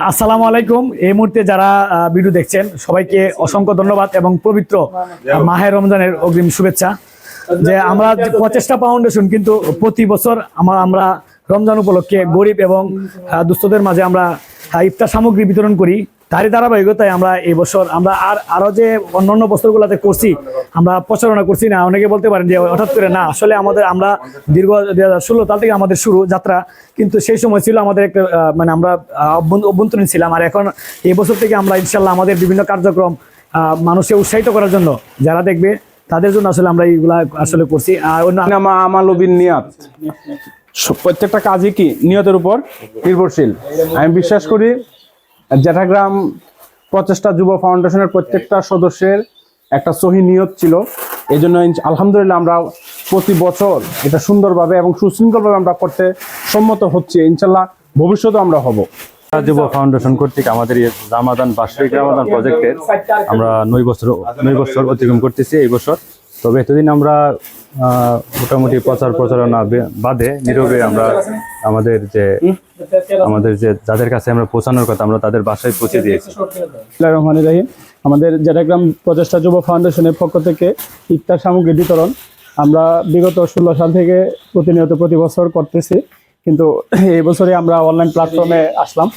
আসসালামু আলাইকুম। এই মুহূর্তে যারা ভিডিও দেখছেন সবাইকে অসংখ্য ধন্যবাদ এবং পবিত্র মাহে রমজানের অগ্রিম শুভেচ্ছা। যে আমরা প্রচেষ্টা ফাউন্ডেশন কিন্তু প্রতি বছর আমরা রমজান উপলক্ষে গরিব এবং দুস্থদের মাঝে আমরা ইফতার সামগ্রী বিতরণ করি। তারই ধারাবাহিকতায় আমরা এই বছর আমরা আরো যে অন্যান্য বছরগুলোতে করছি আমরা প্রচারণা করছি না। অনেকে বলতে পারেন যে হঠাৎ করে না, আসলে আমরা দীর্ঘ 2016 সাল থেকে আমাদের শুরু যাত্রা, কিন্তু সেই সময় ছিল আমাদের একটা মানে আমরা অভ্যন্তরীণ ছিলাম। আর এখন এই বছর থেকে আমরা ইনশাল্লাহ আমাদের বিভিন্ন কার্যক্রম মানুষকে উৎসাহিত করার জন্য, যারা দেখবে তাদের জন্য আসলে আমরা এইগুলা আসলে করছি। আর আমালবিন নিয়াত, প্রত্যেকটা কাজই কি নিয়তের উপর নির্ভরশীল। আমি বিশ্বাস করি জ্যাঠাগ্রাম প্রচেষ্টা যুব ফাউন্ডেশনের প্রত্যেকটা সদস্যের একটা সহি নিয়ত ছিল। এই জন্য আলহামদুলিল্লাহ আমরা প্রতি বছর এটা সুন্দরভাবে এবং সুশৃঙ্খলভাবে আমরা করতে সম্মত হচ্ছে। ইনশাল্লাহ ভবিষ্যতেও আমরা হব। যুব ফাউন্ডেশন কর্তৃক আমাদের এই রামাদান বার্ষিক রামাদান প্রজেক্টের আমরা 9 বছর অতিক্রম করতেছি এই বছর। তবে এতদিন আমরা মোটামুটি প্রচারণা বাদে নীরবে আমরা আমাদের যে যাদের কাছে আমরা পৌঁছানোর কথা আমরা তাদের বাসায় পৌঁছে দিয়েছি। রহমানির রহিম। আমাদের জ্যাঠাগ্রাম প্রচেষ্টা যুব ফাউন্ডেশনের পক্ষ থেকে ইফতার সামগ্রী বিতরণ আমরা বিগত 16 সাল থেকে প্রতিনিয়ত প্রতি বছর করতেছি, কিন্তু এই বছরে আমরা অনলাইন প্ল্যাটফর্মে আসলাম।